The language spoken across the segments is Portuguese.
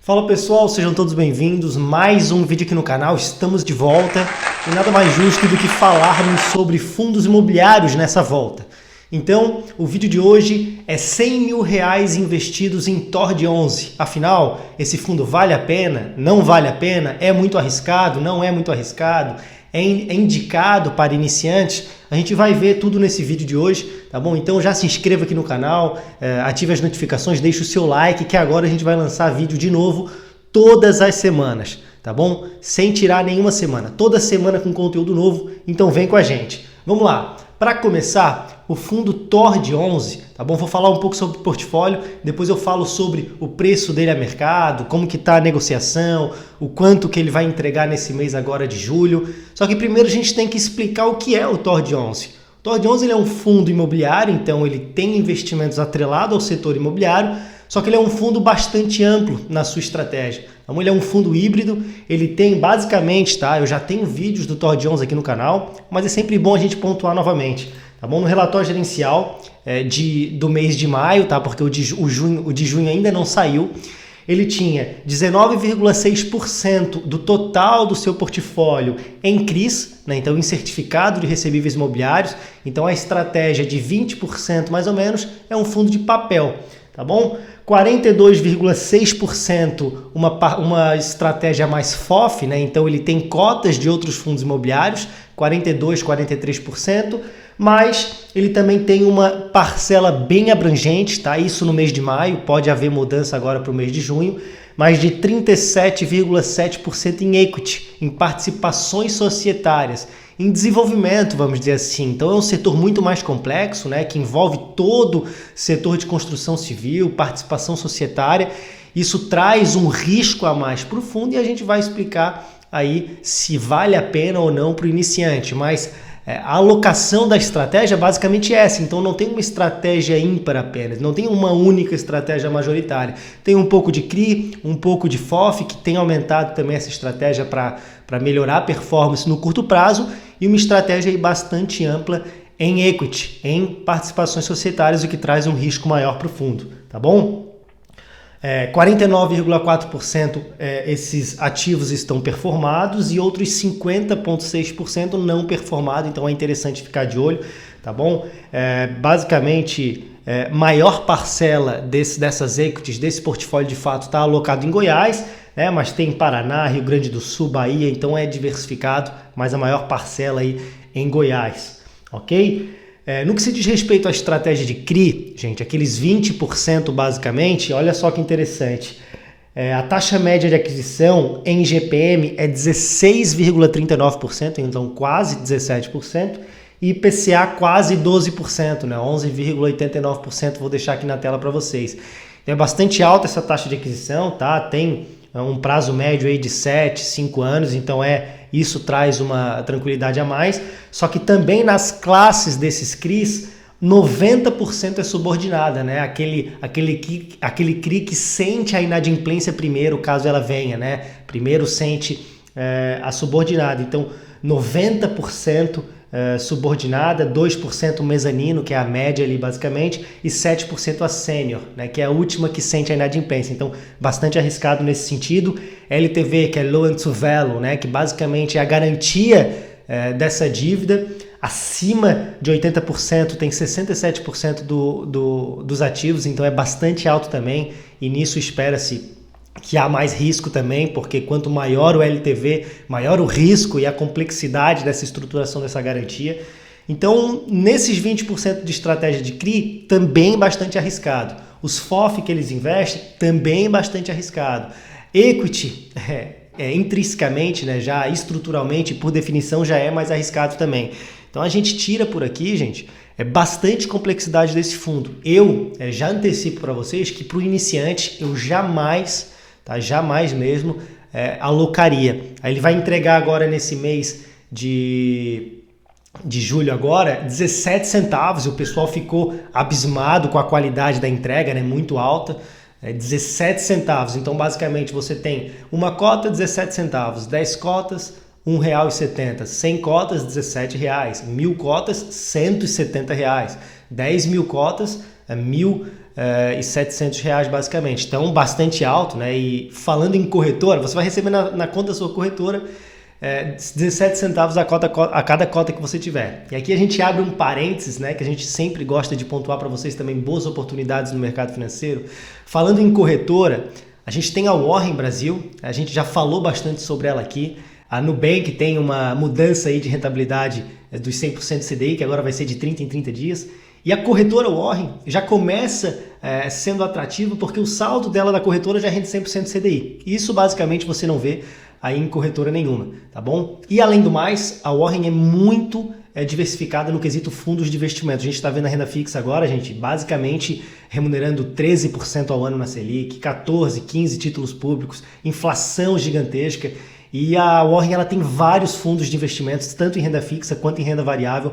Fala pessoal, sejam todos bem-vindos, mais um vídeo aqui no canal, estamos de volta e nada mais justo do que falarmos sobre fundos imobiliários nessa volta. Então, o vídeo de hoje é 100 mil reais investidos em TORD 11. Afinal, esse fundo vale a pena? Não vale a pena? É muito arriscado? Não é muito arriscado? É indicado para iniciantes? A gente vai ver tudo nesse vídeo de hoje, tá bom? Então já se inscreva aqui no canal, ative as notificações, deixe o seu like, que agora a gente vai lançar vídeo de novo todas as semanas, tá bom? Sem tirar nenhuma semana, toda semana com conteúdo novo, então vem com a gente. Vamos lá, para começar, o fundo TORD 11, tá bom? Vou falar um pouco sobre o portfólio, depois eu falo sobre o preço dele a mercado, como que tá a negociação, o quanto que ele vai entregar nesse mês agora de julho. Só que primeiro a gente tem que explicar o que é o TORD 11. O TORD 11 ele é um fundo imobiliário, então ele tem investimentos atrelados ao setor imobiliário, só que ele é um fundo bastante amplo na sua estratégia. Então ele é um fundo híbrido, ele tem basicamente, tá? Eu já tenho vídeos do TORD 11 aqui no canal, mas é sempre bom a gente pontuar novamente. Tá bom? No relatório gerencial do mês de maio, tá? Porque o de junho ainda não saiu, ele tinha 19,6% do total do seu portfólio em CRIs, né? Então em certificado de recebíveis imobiliários. Então a estratégia de 20% mais ou menos é um fundo de papel, tá bom? 42,6% uma estratégia mais FOF, né? Então ele tem cotas de outros fundos imobiliários, 42%, 43%, mas ele também tem uma parcela bem abrangente, tá? Isso no mês de maio, pode haver mudança agora para o mês de junho, mas de 37,7% em equity, em participações societárias, em desenvolvimento, vamos dizer assim. Então é um setor muito mais complexo, né, que envolve todo o setor de construção civil, participação societária. Isso traz um risco a mais para o fundo e a gente vai explicar aí se vale a pena ou não para o iniciante, mas a alocação da estratégia é basicamente essa, então não tem uma estratégia ímpar apenas, não tem uma única estratégia majoritária. Tem um pouco de CRI, um pouco de FOF, que tem aumentado também essa estratégia para melhorar a performance no curto prazo, e uma estratégia aí bastante ampla em equity, em participações societárias, o que traz um risco maior para o fundo, tá bom? 49,4% esses ativos estão performados e outros 50,6% não performado, então é interessante ficar de olho, tá bom? Basicamente, maior parcela dessas equities, desse portfólio de fato está alocado em Goiás, né? Mas tem Paraná, Rio Grande do Sul, Bahia, então é diversificado, mas a maior parcela aí em Goiás, ok? No que se diz respeito à estratégia de CRI, gente, aqueles 20% basicamente, olha só que interessante. A taxa média de aquisição em GPM é 16,39%, então quase 17%, e IPCA quase 12%, né? 11,89%, vou deixar aqui na tela para vocês. Então, é bastante alta essa taxa de aquisição, tá? Tem um prazo médio aí de 7, 5 anos, então isso traz uma tranquilidade a mais, só que também nas classes desses CRIs, 90% é subordinada, né? Aquele CRI que sente a inadimplência primeiro, caso ela venha, né? Primeiro sente a subordinada, então 90% subordinada, 2% mezanino, que é a média ali basicamente, e 7% a sênior, né, que é a última que sente a inadimplência. Então, bastante arriscado nesse sentido. LTV, que é Loan to Value, né, que basicamente é a garantia dessa dívida. Acima de 80% tem 67% dos ativos, então é bastante alto também, e nisso espera-se que há mais risco também, porque quanto maior o LTV, maior o risco e a complexidade dessa estruturação dessa garantia. Então, nesses 20% de estratégia de CRI, também bastante arriscado. Os FOF que eles investem, também bastante arriscado. Equity, intrinsecamente, né, já estruturalmente, por definição, já é mais arriscado também. Então, a gente tira por aqui, gente, bastante complexidade desse fundo. Eu já antecipo para vocês que para o iniciante, eu jamais mesmo alocaria. Aí ele vai entregar agora nesse mês de julho agora 17 centavos, e o pessoal ficou abismado com a qualidade da entrega, né? Muito alta, 17 centavos. Então basicamente você tem uma cota, 17 centavos, 10 cotas, R$1,70, 100 cotas, R$17, 1.000 cotas, R$170, 10 mil cotas, e R$700 basicamente. Então, bastante alto, né? E falando em corretora, você vai receber na conta da sua corretora 17 centavos a cada cota que você tiver. E aqui a gente abre um parênteses, né, que a gente sempre gosta de pontuar para vocês também boas oportunidades no mercado financeiro. Falando em corretora, a gente tem a Warren Brasil, a gente já falou bastante sobre ela aqui. A Nubank tem uma mudança aí de rentabilidade dos 100% CDI, que agora vai ser de 30 em 30 dias. E a corretora Warren já começa sendo atrativa porque o saldo dela da corretora já rende 100% CDI. Isso basicamente você não vê aí em corretora nenhuma, tá bom? E além do mais, a Warren é muito diversificada no quesito fundos de investimento. A gente está vendo a renda fixa agora, gente, basicamente remunerando 13% ao ano na Selic, 14, 15 títulos públicos, inflação gigantesca. E a Warren ela tem vários fundos de investimentos, tanto em renda fixa quanto em renda variável,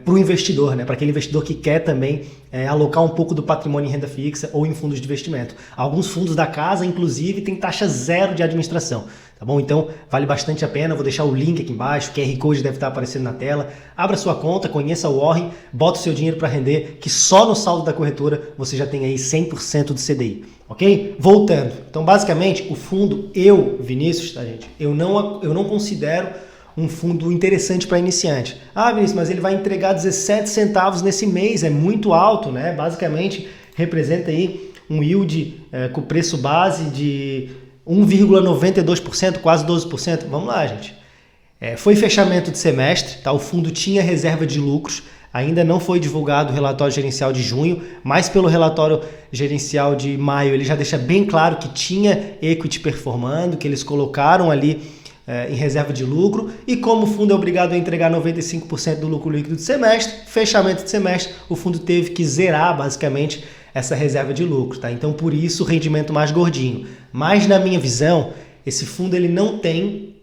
para o investidor, né? Para aquele investidor que quer também alocar um pouco do patrimônio em renda fixa ou em fundos de investimento. Alguns fundos da casa, inclusive, têm taxa zero de administração. Tá bom? Então, vale bastante a pena. Vou deixar o link aqui embaixo, o QR Code deve estar aparecendo na tela. Abra sua conta, conheça a Warren, bota o seu dinheiro para render, que só no saldo da corretora você já tem aí 100% de CDI. Ok? Voltando. Então, basicamente, o fundo, Vinícius, tá, gente? Eu não considero um fundo interessante para iniciante. Ah, Vinícius, mas ele vai entregar 17 centavos nesse mês, é muito alto, né? Basicamente, representa aí um yield com preço base de 1,92%, quase 12%. Vamos lá, gente. Foi fechamento de semestre, tá? O fundo tinha reserva de lucros, ainda não foi divulgado o relatório gerencial de junho, mas pelo relatório gerencial de maio ele já deixa bem claro que tinha equity performando, que eles colocaram ali em reserva de lucro, e como o fundo é obrigado a entregar 95% do lucro líquido de semestre, fechamento de semestre, o fundo teve que zerar basicamente essa reserva de lucro, tá? Então por isso o rendimento mais gordinho. Mas na minha visão, esse fundo ele não tem,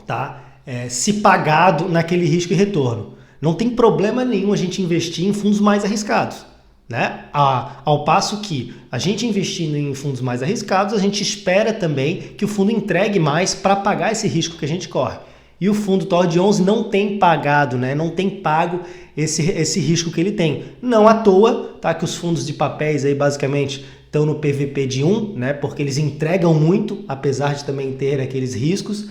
tá, se pagado naquele risco e retorno. Não tem problema nenhum a gente investir em fundos mais arriscados, né? Ao passo que a gente investindo em fundos mais arriscados, a gente espera também que o fundo entregue mais para pagar esse risco que a gente corre. E o fundo TORD 11 não tem pagado, né? Não tem pago esse risco que ele tem. Não à toa, tá? Que os fundos de papéis aí basicamente estão no PVP de 1, né? Porque eles entregam muito, apesar de também ter aqueles riscos.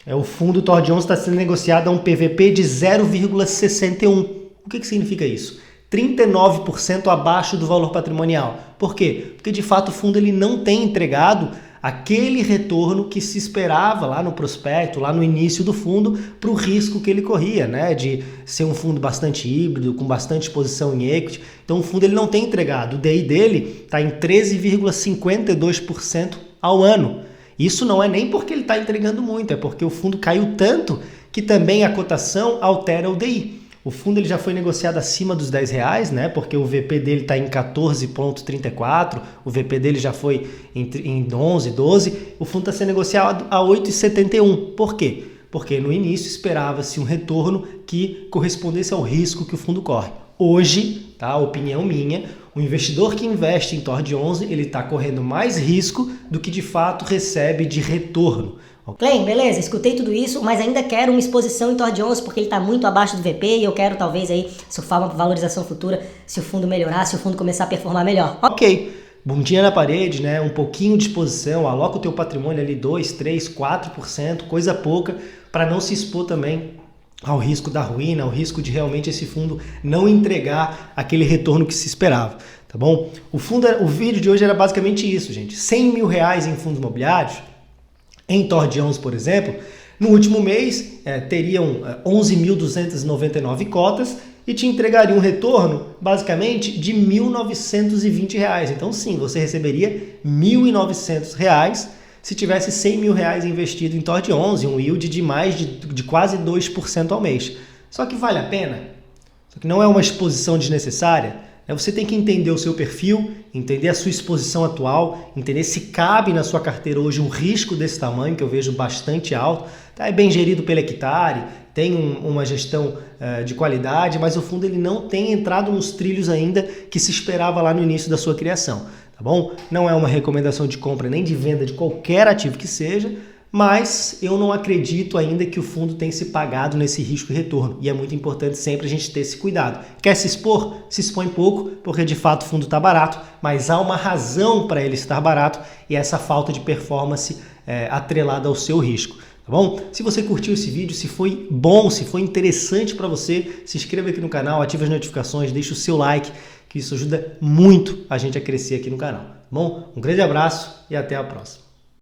O fundo TORD 11 está sendo negociado a um PVP de 0,61. O que significa isso? 39% abaixo do valor patrimonial. Por quê? Porque de fato o fundo ele não tem entregado aquele retorno que se esperava lá no prospecto, lá no início do fundo, para o risco que ele corria, né? De ser um fundo bastante híbrido, com bastante exposição em equity. Então o fundo ele não tem entregado. O DI dele está em 13,52% ao ano. Isso não é nem porque ele está entregando muito, é porque o fundo caiu tanto que também a cotação altera o DI. O fundo ele já foi negociado acima dos R$10, né? Porque o VP dele está em 14,34, o VP dele já foi em 11, 12, o fundo está sendo negociado a 8,71. Por quê? Porque no início esperava-se um retorno que correspondesse ao risco que o fundo corre. Hoje, tá? Opinião minha, o investidor que investe em TORD 11, ele está correndo mais risco do que de fato recebe de retorno. Clem, beleza, escutei tudo isso, mas ainda quero uma exposição em TORD 11 porque ele está muito abaixo do VP e eu quero talvez aí surfar uma valorização futura se o fundo melhorar, se o fundo começar a performar melhor. Ok, bundinha na parede, né? Um pouquinho de exposição, aloca o teu patrimônio ali 2, 3, 4%, coisa pouca, para não se expor também ao risco da ruína, ao risco de realmente esse fundo não entregar aquele retorno que se esperava, tá bom? O vídeo de hoje era basicamente isso, gente. R$100 mil em fundos imobiliários, em TORD 11, por exemplo, no último mês teriam 11.299 cotas e te entregaria um retorno basicamente de R$1.920. Então sim, você receberia R$1.900 se tivesse R$100 mil investido em TORD 11, um yield de mais de quase 2% ao mês. Só que vale a pena? Só que não é uma exposição desnecessária? Você tem que entender o seu perfil, entender a sua exposição atual, entender se cabe na sua carteira hoje um risco desse tamanho, que eu vejo bastante alto. Tá? É bem gerido pelo hectare, tem uma gestão de qualidade, mas o fundo ele não tem entrado nos trilhos ainda que se esperava lá no início da sua criação. Tá bom? Não é uma recomendação de compra nem de venda de qualquer ativo que seja, mas eu não acredito ainda que o fundo tenha se pagado nesse risco e retorno, e é muito importante sempre a gente ter esse cuidado. Quer se expor? Se expõe pouco, porque de fato o fundo está barato, mas há uma razão para ele estar barato, e essa falta de performance atrelada ao seu risco. Tá bom? Se você curtiu esse vídeo, se foi bom, se foi interessante para você, se inscreva aqui no canal, ative as notificações, deixe o seu like, que isso ajuda muito a gente a crescer aqui no canal. Tá bom? Um grande abraço e até a próxima.